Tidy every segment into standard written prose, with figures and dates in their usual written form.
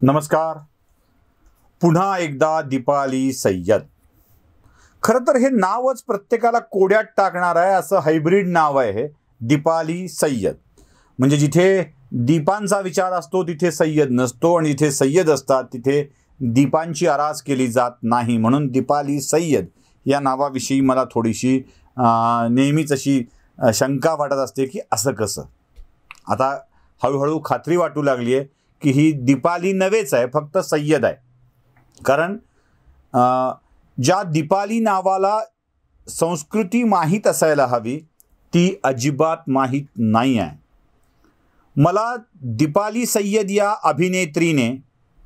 नमस्कार. पुन्हा एकदा दीपाली सय्यद. खरं तर हे नावच प्रत्येकाला कोड्यात टाकणार आहे असं हायब्रिड नाव आहे हे दीपाली सय्यद. म्हणजे जिथे दीपांचा विचार असतो तिथे सय्यद नसतो आणि जिथे सय्यद असतात तिथे दीपांची आरास केली जात नाही. म्हणून दीपाली सय्यद या नावाविषयी मला थोडीशी नेहमीच अशी शंका वाटत असते की असं कसं. आता हळूहळू खात्री वाटू लागली आहे की ही दीपाली नव्हेच आहे, फक्त सय्यद आहे. कारण ज्या दीपाली नावाला संस्कृती माहीत असायला हवी ती अजिबात माहीत नाही आहे. मला दीपाली सय्यद या अभिनेत्रीने,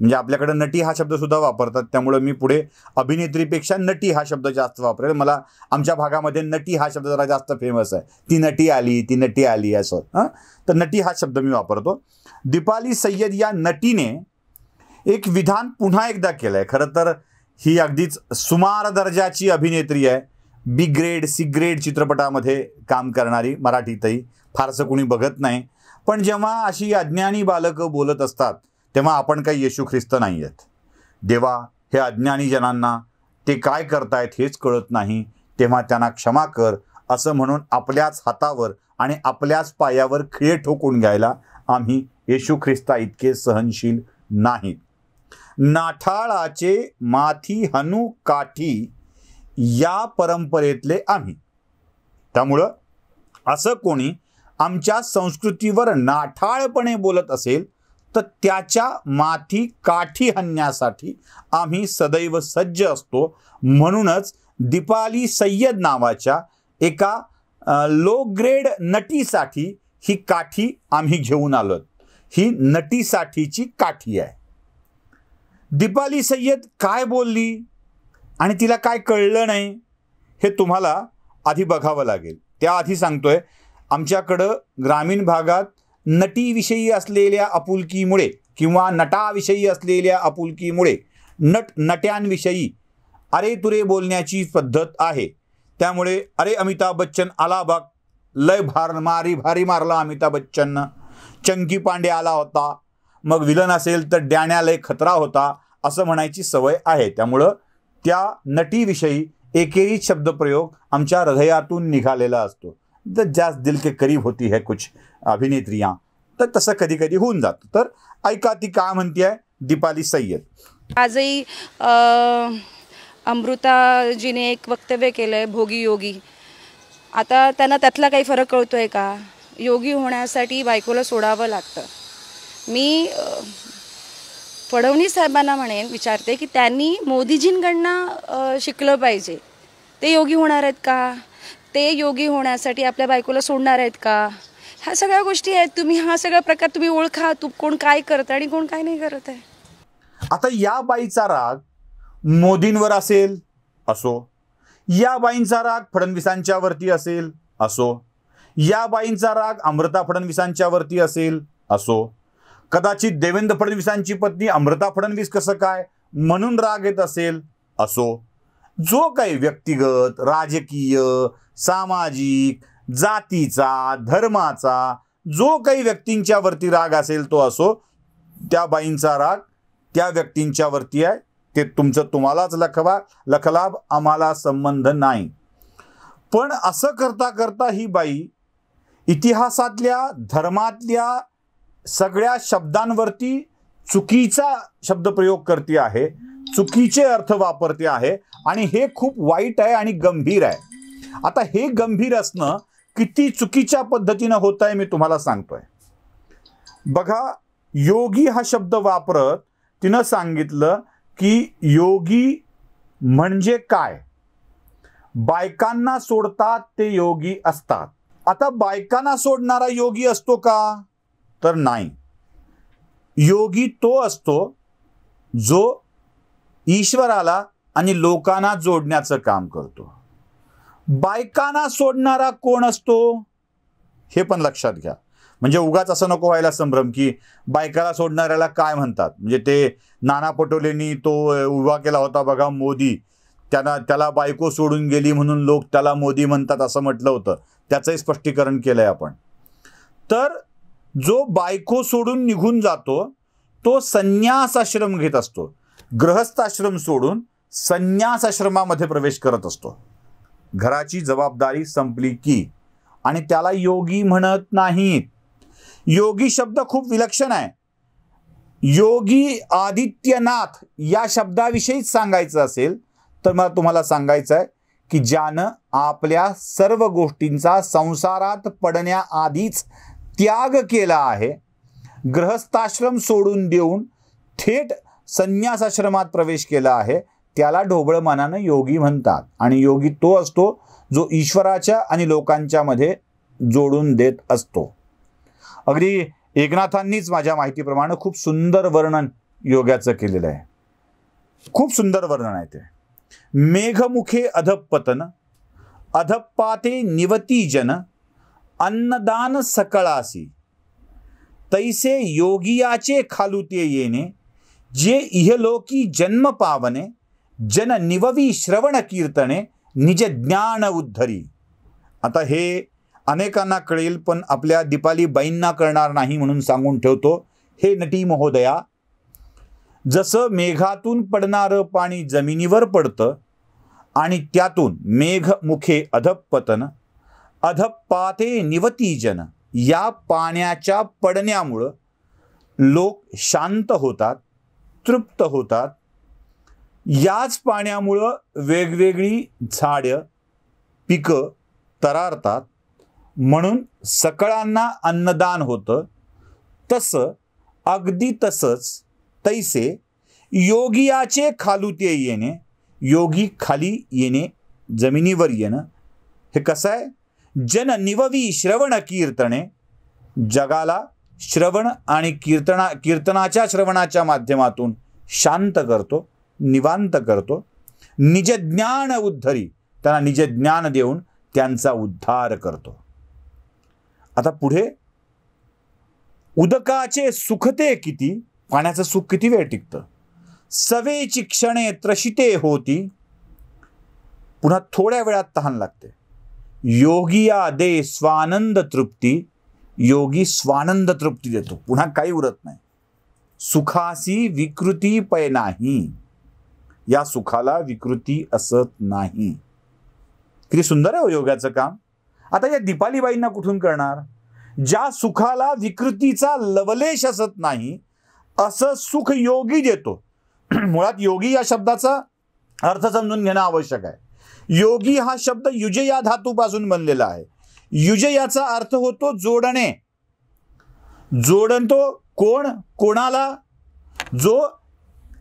म्हणजे आपल्याकडे नटी हा शब्द सुद्धा वापरतात, त्यामुळे मी पुढे अभिनेत्रीपेक्षा नटी हा शब्द जास्त वापरेल. मला आमच्या भागामध्ये नटी हा शब्द जरा जास्त फेमस आहे. ती नटी आली असं. तर नटी हा शब्द मी वापरतो. दीपाली सय्यद या नटीने एक विधान पुन्हा एकदा केलं आहे. खरं तर ही अगदीच सुमार दर्जाची अभिनेत्री आहे. बी ग्रेड सी ग्रेड चित्रपटामध्ये काम करणारी, मराठीतही फारसं कोणी बघत नाही. पण जेव्हा अशी अज्ञानी बालकं बोलत असतात तेव्हा आपण काही येशू ख्रिस्त नाही आहेत. देवा, हे अज्ञानी जनांना ते काय करतायत हेच कळत नाही, तेव्हा त्यांना क्षमा कर असं म्हणून आपल्याच हातावर आणि आपल्याच पायावर खिळे ठोकून घ्यायला आम्ही येशू ख्रिस्ता इतके सहनशील नाहीत. नाठाळाचे माथी हनू काठी या परंपरेतले आम्ही. त्यामुळं असं कोणी आमच्या संस्कृतीवर नाठाळपणे बोलत असेल तर त्याच्या माथी काठी हाणण्यासाठी आम्ही सदैव सज्ज असतो. म्हणूनच दीपाली सय्यद नावाच्या एका लो ग्रेड नटीसाठी ही काठी आम्ही घेऊन आलो. ही नटीसाठीची काठी आहे. दीपाली सय्यद काय बोलली आणि तिला काय कळलं नाही हे तुम्हाला आधी बघावं लागेल. त्याआधी सांगतोय, आमच्याकडं ग्रामीण भागात नटीविषयी असलेल्या आपुलकीमुळे किंवा नटाविषयी असलेल्या आपुलकीमुळे नट्यांविषयी अरे तुरे बोलण्याची पद्धत आहे. त्यामुळे अरे अमिताभ बच्चन आला बघ, लय भारी मारला अमिताभ बच्चननं. चंकी पांडे आला होता, मग विलन असेल तर डॅण्या लय खतरा होता असं म्हणायची सवय आहे. त्यामुळं त्या नटीविषयी एकेरी शब्दप्रयोग आमच्या हृदयातून निघालेला असतो. तर जास्त दिल के करीब होती है कुछ अभिनेत्रियां, तर तसं कधी कधी होऊन जातं. तर ऐका ती काय म्हणते आहे दीपाली सय्यद. आजही अमृताजीने एक वक्तव्य केलं आहे, भोगी योगी. आता त्यांना त्यातला काही फरक कळतो आहे का? योगी होण्यासाठी बायकोला सोडावं लागतं. मी फडणवीस साहेबांना विचारते की त्यांनी मोदीजींकडनं शिकलं पाहिजे. ते योगी होणार आहेत का? ते योगी होण्यासाठी आपल्या बायकोला सोडणार आहेत का? ह्या सगळ्या गोष्टी आहेत. तुम्ही हा सगळा प्रकार तुम्ही ओळखा, कोण काय करतं आणि कोण काय नाही करत आहे. आता या बाईचा राग मोदींवर असेल असो, या बाईंचा राग फडणवीसांच्या वरती असेल असो, या बाईंचा राग अमृता फडणवीसांच्या वरती असेल असो, कदाचित देवेंद्र फडणवीसांची पत्नी अमृता फडणवीस कसं काय म्हणून राग येत असेल असो, जो काही व्यक्तिगत, राजकीय, सामाजिक, जातीचा, धर्माचा जो काही व्यक्तींच्या वरती राग असेल तो असो, त्या बाईंचा राग त्या व्यक्तींच्या वरती आहे. ते तुम्हालाच लखलाभ, आम्हाला संबंध नाही. पण असं करता करता ही बाई इतिहासातल्या, धर्मातल्या सगळ्या शब्दांवरती चुकीचा शब्दप्रयोग करते आहे, चुकीचे अर्थ वापरते आहे आणि हे खूप वाईट आहे आणि गंभीर आहे. आता हे गंभीर असणं किती चुकीच्या पद्धतीनं होत आहे मी तुम्हाला सांगतोय. बघा, योगी हा शब्द वापरत तिनं सांगितलं की योगी म्हणजे काय? बायकांना सोडतात ते योगी असतात. आता बायकांना सोडणारा योगी असतो का? तर नाही. योगी तो असतो जो ईश्वराला आणि लोकांना जोडण्याचं काम करतो. बायकांना सोडणारा कोण असतो हे पण लक्षात घ्या. म्हणजे उगाच असं नको व्हायला संभ्रम की बायकाला सोडणाऱ्याला काय म्हणतात. म्हणजे ते नाना पटोलेंनी तो उभा केला होता बघा, मोदी, त्याला बायको सोडून गेली म्हणून लोक त्याला मोदी म्हणतात असं म्हटलं होतं. त्याचंही स्पष्टीकरण केलंय आपण. तर जो बायको सोडून निघून जातो तो संन्यासाश्रम घेत असतो. गृहस्थाश्रम सोडून संन्यासाश्रमामध्ये प्रवेश करत असतो. घराची जबाबदारी संपली की. आणि त्याला योगी म्हणत नाहीत. योगी शब्द खूप विलक्षण आहे. योगी आदित्यनाथ या शब्दाविषयीच सांगायचं असेल तर मला तुम्हाला सांगायचं आहे की ज्यानं आपल्या सर्व गोष्टींचा संसारात पडण्याआधीच त्याग केला आहे, गृहस्थाश्रम सोडून देऊन थेट संन्यासाश्रमात प्रवेश केला आहे, त्याला ढोबळ मनानं योगी म्हणतात. आणि योगी तो असतो जो ईश्वराच्या आणि लोकांच्या मध्ये जोडून देत असतो. अगदी एकनाथांनीच माझ्या माहितीप्रमाणे खूप सुंदर वर्णन योगाचं केलेलं आहे. खूप सुंदर वर्णन आहे ते. मेघमुखे अधपतन, अधपाते निवती जन, अन्नदान सकळासी, तैसे योगियाचे खालुते येणे, जे इहलोकी जन्म पावने, जन निववी श्रवण कीर्तने, निज ज्ञान उद्धरी. आता हे अनेकांना कळेल पण आपल्या दीपाली बाईंना कळणार नाही म्हणून सांगून ठेवतो. हे नटी महोदया, जसं मेघातून पडणारं पाणी जमिनीवर पडतं आणि त्यातून मेघमुखे अधपतन, अधपाते निवती जन, या पाण्याच्या पडण्यामुळं लोक शांत होतात, तृप्त होतात. याच पाण्यामुळं वेगवेगळी झाडं, पिकं तरारतात, म्हणून सकळांना अन्नदान होतं. तसं अगदी तसंच तैसे योगियाचे खालुते येणे, योगी खाली येणे, जमिनीवर येणं, हे कसं आहे? जन निववी श्रवण कीर्तने, जगाला श्रवण आणि कीर्तनाच्या श्रवणाच्या माध्यमातून शांत करतो, निवांत करतो. निज ज्ञान उद्धरी, त्यांना निज ज्ञान देऊन त्यांचा उद्धार करतो. आता पुढे, उदकाचे सुखते किती, पाण्याचं सुख किती वेळ टिकतं, सवेची क्षणे त्रशिते होती, पुन्हा थोड्या वेळात तहान लागते. योगिया दे स्वानंद तृप्ती, योगी स्वानंद तृप्ती देतो, पुन्हा काही उरत नाही. सुखासी विकृती पै नाही, या सुखाला विकृती असत नाही. किती सुंदर आहे हो योगाचं काम. आता या दीपालीबाईंना कुठून करणार? ज्या सुखाला विकृतीचा लवलेश असत नाही असं सुख योगी देतो. मुळात योगी या शब्दाचा अर्थ समजून घेणं आवश्यक आहे. योगी हा शब्द युज या धातूपासून बनलेला आहे. युज याचा अर्थ होतो जोडणे. जोडतो कोण? कोणाला? जो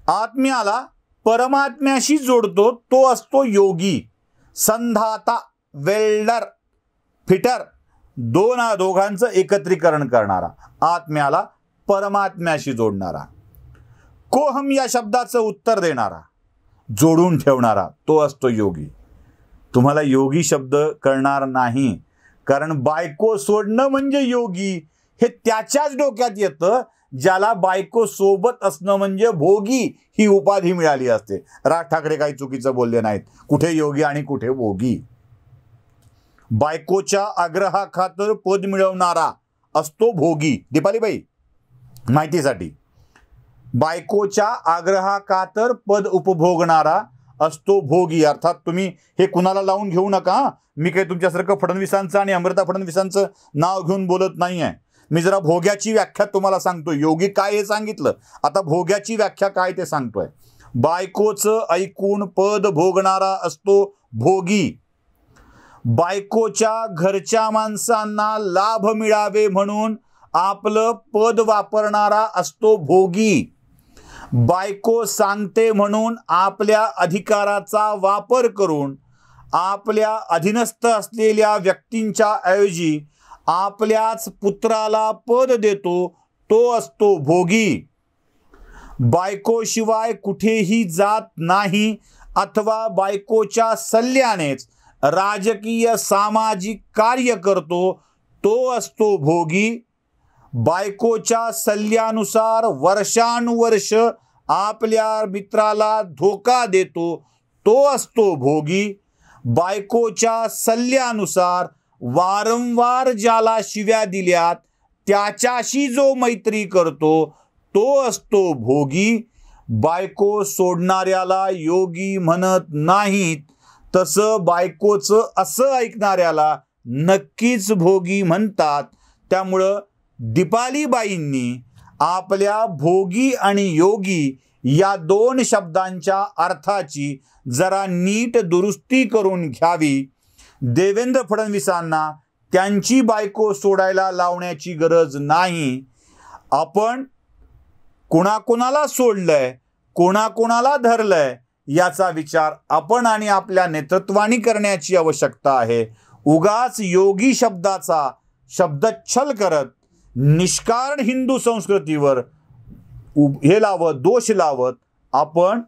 आत्म्याला परमात्म्याशी जोडतो तो असतो योगी. संधाता, वेल्डर, फिटर, दोघांचं एकत्रीकरण करणारा, आत्म्याला परमात्म्याशी जोडणारा. कोहम या शब्दाचं उत्तर देणारा, जोडून ठेवणारा, तो असतो योगी. तुम्हाला योगी शब्द कळणार नाही, कारण बायको सोडणं म्हणजे योगी हे त्याच्याच डोक्यात येतं ज्याला बायको सोबत असणं म्हणजे भोगी ही उपाधी मिळाली असते. राज ठाकरे काही चुकीचं बोलले नाहीत. कुठे योगी आणि कुठे भोगी. बायकोच्या आग्रहाखातर पद मिळवणारा असतो भोगी. दीपालीबाई, माहितीसाठी, बायकोच्या आग्रहाखातर पद उपभोगणारा असतो भोगी. अर्थात तुम्ही हे कुणाला लावून घेऊ नका. मी काही तुमच्यासारखं फडणवीसांचं आणि अमृता फडणवीसांचं नाव घेऊन बोलत नाही आहे. मी जरा भोग्याची व्याख्या तुम्हाला सांगतोय. योगी काय हे सांगितलं, आता भोग्याची व्याख्या काय ते सांगतोय. बायकोचं ऐकून पद भोगणारा असतो भोगी. बायकोच्या घरच्या माणसांना लाभ मिळावे म्हणून आपलं पद वापरणारा असतो भोगी. बायको सांगते म्हणून आपल्या अधिकाराचा वापर करून आपल्या अधीनस्थ असलेल्या व्यक्तींच्या ऐवजी आपल्याच पुत्राला पद देतो तो असतो भोगी. बायकोशिवाय कुठेही जात नाही अथवा बायकोच्या सल्ल्यानेच राजकीय सामाजिक कार्य करतो तो असतो भोगी. बायकोच्या सल्ल्यानुसार वर्षानुवर्ष आपल्या मित्राला धोका देतो तो असतो भोगी. बायकोच्या सल्ल्यानुसार वारंवार ज्याला शिव्या दिल्यात त्याच्याशी जो मैत्री करतो तो असतो भोगी. बायको सोडणाऱ्याला योगी म्हणत नाहीत, तसं बायकोचं असं ऐकणाऱ्याला नक्कीच भोगी म्हणतात. त्यामुळं दीपालीबाईंनी आपल्या भोगी आणि योगी या 2 शब्दांच्या अर्थाची जरा नीट दुरुस्ती करून घ्यावी. देवेंद्र फडणवीसांना त्यांची बायको सोडायला लावण्याची गरज नाही. आपण कोणाकोणाला सोडलंय, कोणाकोणाला धरलंय याचा विचार आपण आणि आपल्या नेतृत्वाने करण्याची आवश्यकता आहे. उगाच योगी शब्दाचा शब्दच्छल करत निष्कारण हिंदू संस्कृतीवर दोष लावत आपण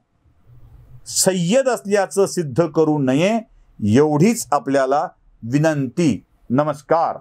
सय्यद असल्याचं सिद्ध करू नये, एवढीच आपल्याला विनंती. नमस्कार.